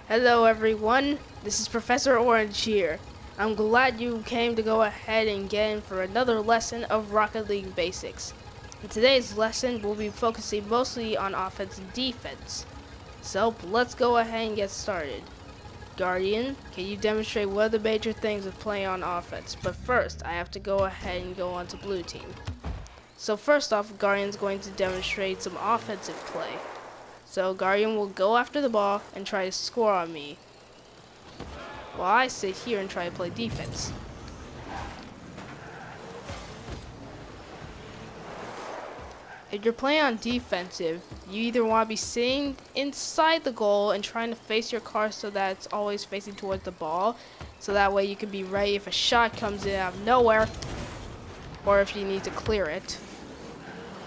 Hello everyone, this is Professor Orange here. I'm glad you came to go ahead and get in for another lesson of Rocket League Basics. In today's lesson, we'll be focusing mostly on offense and defense. So let's go ahead and get started. Guardian, can you demonstrate what are the major things of playing on offense? But first, I have to go ahead and go on to blue team. So first off, Guardian's going to demonstrate some offensive play. So Guardian will go after the ball and try to score on me, while I sit here and try to play defense. If you're playing on defensive, you either want to be sitting inside the goal and trying to face your car so that it's always facing towards the ball, so that way you can be ready if a shot comes in out of nowhere, or if you need to clear it.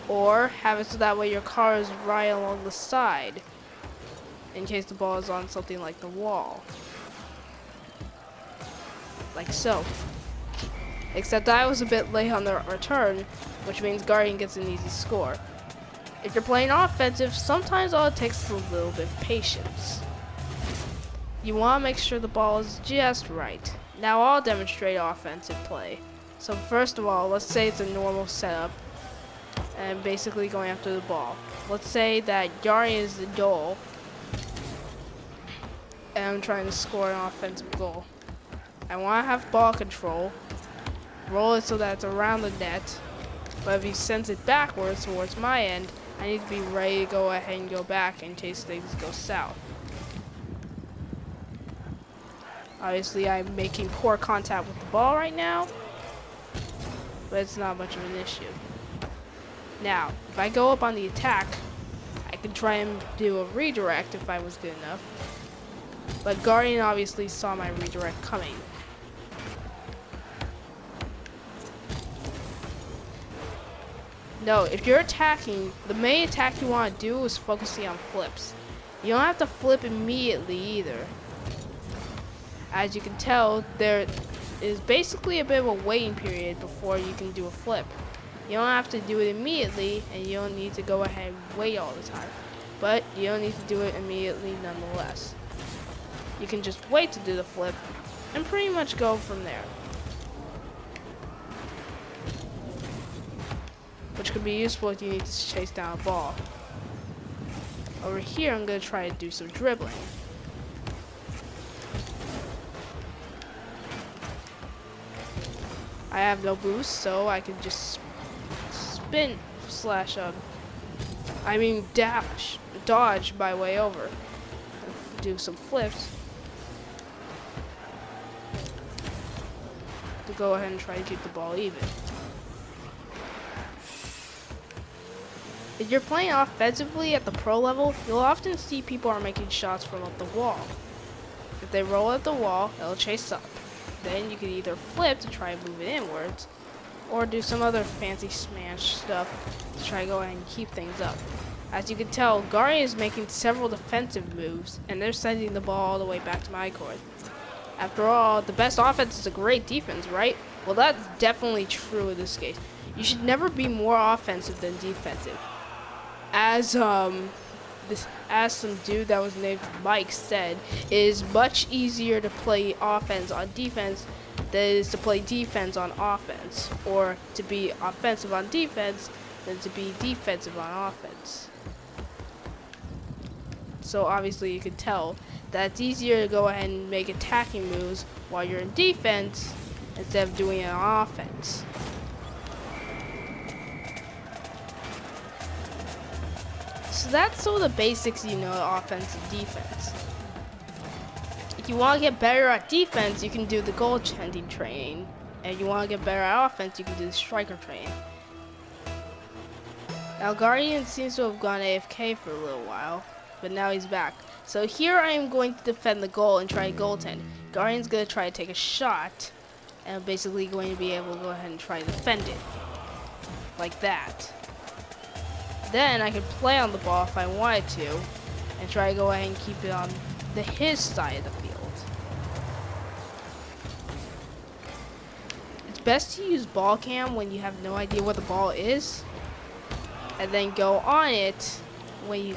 Or have it so that way your car is right along the side, in case the ball is on something like the wall. Like so. Except I was a bit late on the return, which means Guardian gets an easy score. If you're playing offensive, sometimes all it takes is a little bit of patience. You want to make sure the ball is just right. Now I'll demonstrate offensive play. So first of all, let's say it's a normal setup, and basically going after the ball. Let's say that Guardian is the goal, and I'm trying to score an offensive goal. I want to have ball control, roll it so that it's around the net, but if he sends it backwards towards my end, I need to be ready to go ahead and go back in case things go south. Obviously, I'm making poor contact with the ball right now, but it's not much of an issue. Now, if I go up on the attack, I can try and do a redirect if I was good enough. But Guardian obviously saw my redirect coming. No, if you're attacking, the main attack you want to do is focusing on flips. You don't have to flip immediately either. As you can tell, there is basically a bit of a waiting period before you can do a flip. You don't have to do it immediately, and you don't need to go ahead and wait all the time. But you don't need to do it immediately nonetheless. You can just wait to do the flip, and pretty much go from there. Which could be useful if you need to chase down a ball. Over here, I'm going to try to do some dribbling. I have no boost, so I can just spin slash dodge my way over. Do some flips to go ahead and try to keep the ball even. If you're playing offensively at the pro level, you'll often see people are making shots from up the wall. If they roll at the wall, they'll chase up. Then you can either flip to try and move it inwards, or do some other fancy smash stuff to try to go ahead and keep things up. As you can tell, Guardian is making several defensive moves, and they're sending the ball all the way back to my court. After all, the best offense is a great defense, right? Well, that's definitely true in this case. You should never be more offensive than defensive. As some dude that was named Mike said, it is much easier to play offense on defense than it is to play defense on offense, or to be offensive on defense than to be defensive on offense. So obviously you can tell that it's easier to go ahead and make attacking moves while you're in defense instead of doing it on offense. So that's some of the basics you know of offense and defense. If you want to get better at defense, you can do the goaltending training. And if you want to get better at offense, you can do the striker training. Now Guardian seems to have gone AFK for a little while, but now he's back. So here I am going to defend the goal and try to goaltend. Guardian's going to try to take a shot, and I'm basically going to be able to go ahead and try to defend it. Like that. Then I can play on the ball if I wanted to, and try to go ahead and keep it on his side of the field. It's best to use ball cam when you have no idea what the ball is, and then go on it when you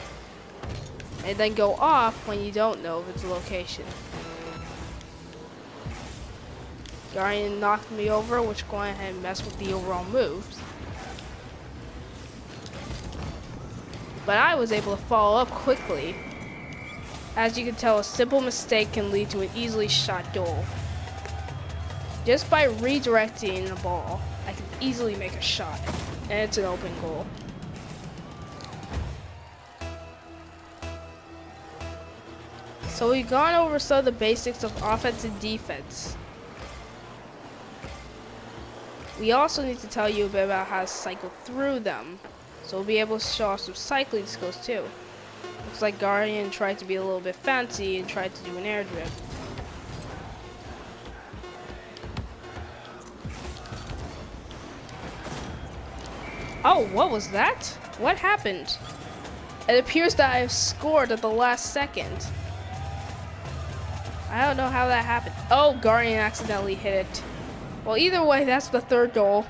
and then go off when you don't know of its location. Guardian knocked me over, which going ahead and mess with the overall moves. But I was able to follow up quickly. As you can tell, a simple mistake can lead to an easily shot goal. Just by redirecting the ball, I can easily make a shot, and it's an open goal. So we've gone over some of the basics of offense and defense. We also need to tell you a bit about how to cycle through them. So we'll be able to show off some cycling skills too. Looks like Guardian tried to be a little bit fancy and tried to do an air drift. Oh, what was that? What happened? It appears that I've scored at the last second. I don't know how that happened. Oh, Guardian accidentally hit it. Well, either way, that's the third goal.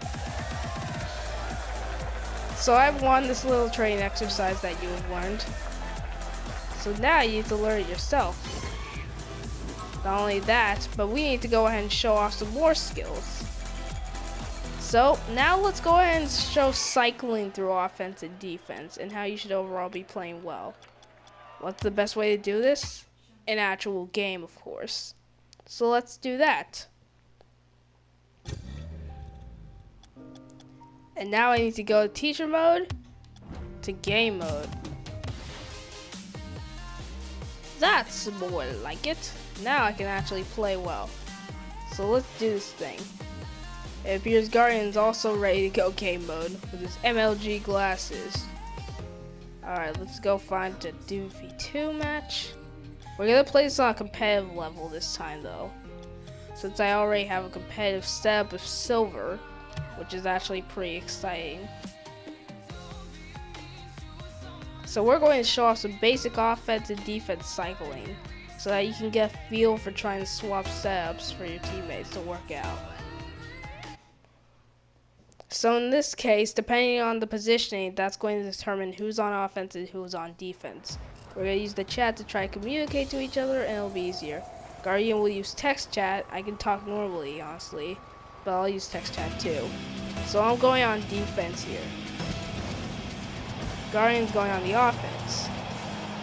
So I've won this little training exercise that you have learned. So now you need to learn it yourself. Not only that, but we need to go ahead and show off some more skills. So now let's go ahead and show cycling through offense and defense and how you should overall be playing well. What's the best way to do this? An actual game, of course. So let's do that. And now I need to go to teacher mode to game mode. That's more like it. Now I can actually play well. So let's do this thing. It appears Guardian's also ready to go game mode with his MLG glasses. Alright, let's go find a 2v2 match. We're gonna play this on a competitive level this time though, since I already have a competitive setup of silver, which is actually pretty exciting. So we're going to show off some basic offense and defense cycling, so that you can get a feel for trying to swap setups for your teammates to work out. So in this case, depending on the positioning, that's going to determine who's on offense and who's on defense. We're going to use the chat to try to communicate to each other, and it'll be easier. Guardian will use text chat. I can talk normally, honestly, but I'll use text chat too. So I'm going on defense here. Guardian's going on the offense.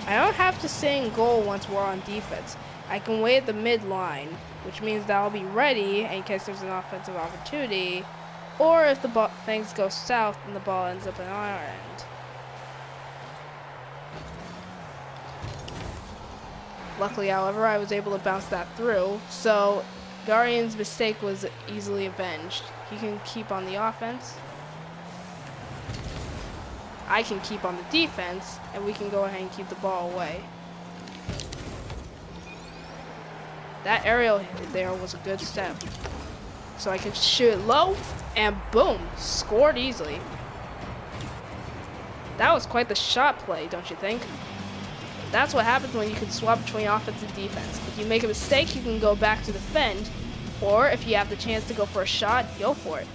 I don't have to stay in goal once we're on defense. I can wait at the mid line, which means that I'll be ready in case there's an offensive opportunity, or if the things go south and the ball ends up in our end. Luckily, however, I was able to bounce that through, so Guardian's mistake was easily avenged. He can keep on the offense. I can keep on the defense, and we can go ahead and keep the ball away. That aerial hit there was a good step. So I can shoot it low, and boom, scored easily. That was quite the shot play, don't you think? That's what happens when you can swap between offense and defense. If you make a mistake, you can go back to defend, or if you have the chance to go for a shot, go for it.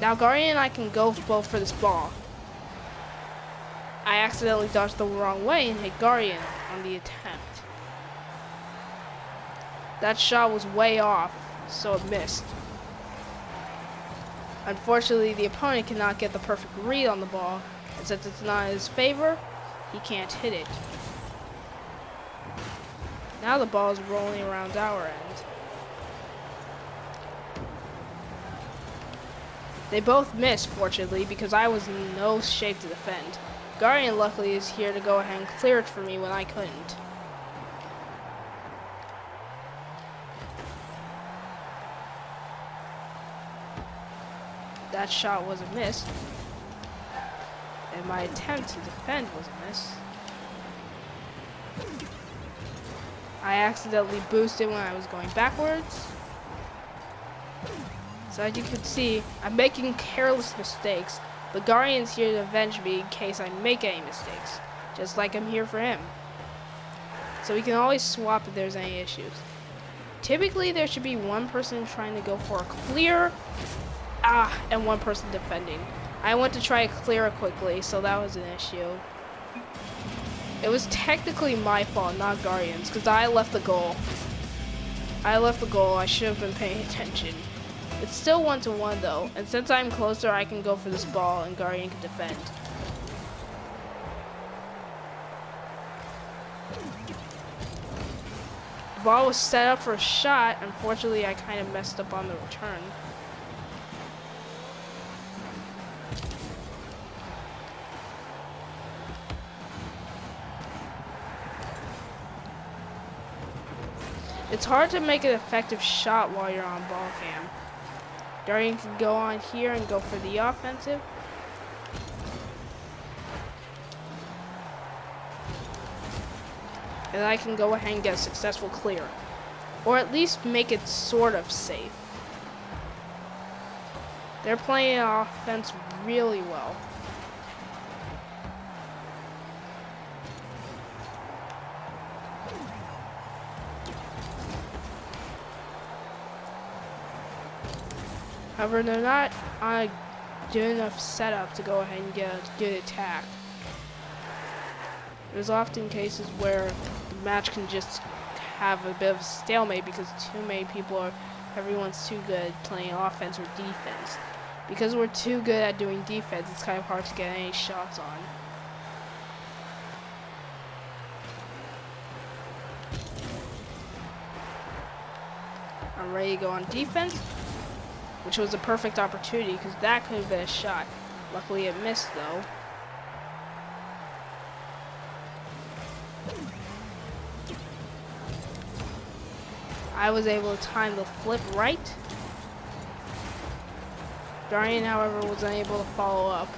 Now Guardian and I can go both for this ball. I accidentally dodged the wrong way and hit Guardian on the attempt. That shot was way off, so it missed. Unfortunately, the opponent cannot get the perfect read on the ball, and since it's not in his favor, he can't hit it. Now the ball is rolling around our end. They both missed, fortunately, because I was in no shape to defend. Guardian, luckily, is here to go ahead and clear it for me when I couldn't. That shot was a miss. And my attempt to defend was a miss. I accidentally boosted when I was going backwards. So as you can see, I'm making careless mistakes, but Guardian's here to avenge me in case I make any mistakes, just like I'm here for him. So we can always swap if there's any issues. Typically there should be one person trying to go for a clear, and one person defending. I went to try to clear it quickly, so that was an issue. It was technically my fault, not Guardian's, because I left the goal. I should have been paying attention. It's still 1-1 though, and since I'm closer, I can go for this ball and Guardian can defend. The ball was set up for a shot. Unfortunately, I kind of messed up on the return. It's hard to make an effective shot while you're on ball cam. Guardian can go on here and go for the offensive. And I can go ahead and get a successful clear. Or at least make it sort of safe. They're playing offense really well. However, they're not on a good enough setup to go ahead and get a good attack. There's often cases where the match can just have a bit of a stalemate because everyone's too good at playing offense or defense. Because we're too good at doing defense, it's kind of hard to get any shots on. I'm ready to go on defense, which was a perfect opportunity because that could have been a shot. Luckily it missed though. I was able to time the flip right. Guardian, however, was unable to follow up.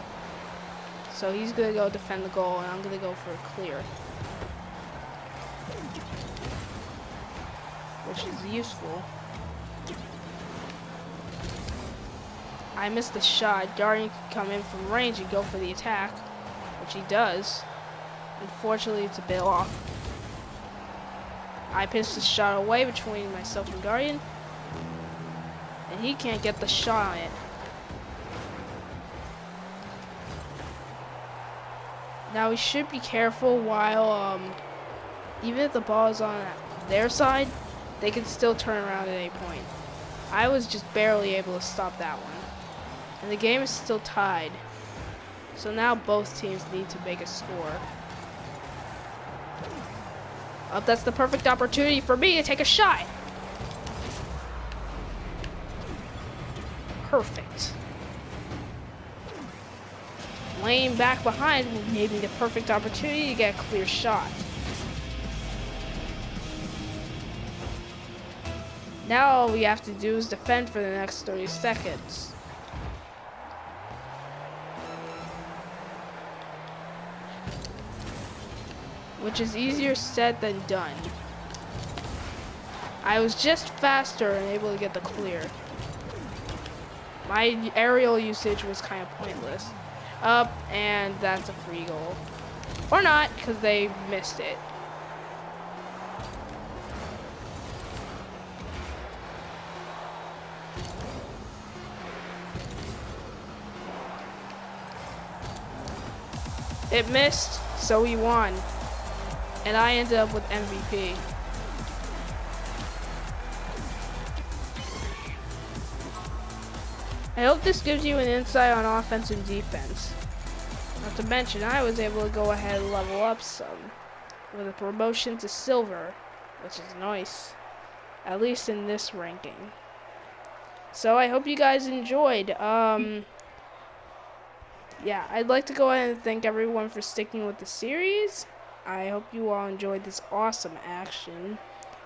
So he's going to go defend the goal, and I'm going to go for a clear. Which is useful. I missed the shot. Guardian can come in from range and go for the attack, which he does. Unfortunately, it's a bit off. I pitched the shot away between myself and Guardian, and he can't get the shot on it. Now we should be careful while, even if the ball is on their side, they can still turn around at any point. I was just barely able to stop that one. And the game is still tied. So now both teams need to make a score. Oh, that's the perfect opportunity for me to take a shot. Perfect. Laying back behind gave me the perfect opportunity to get a clear shot. Now all we have to do is defend for the next 30 seconds. Which is easier said than done. I was just faster and able to get the clear. My aerial usage was kind of pointless. Up, and that's a free goal. Or not, because they missed it. It missed, so we won. And I ended up with MVP. I hope this gives you an insight on offense and defense. Not to mention, I was able to go ahead and level up some with a promotion to silver, which is nice, at least in this ranking. So I hope you guys enjoyed. Yeah, I'd like to go ahead and thank everyone for sticking with the series. I hope you all enjoyed this awesome action.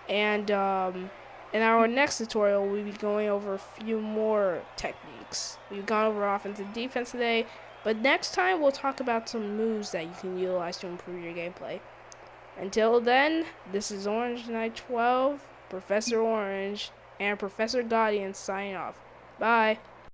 And in our next tutorial, we'll be going over a few more techniques. We've gone over offense and defense today, but next time we'll talk about some moves that you can utilize to improve your gameplay. Until then, this is Orange Knight 12, Professor Orange, and Professor Guadian signing off. Bye.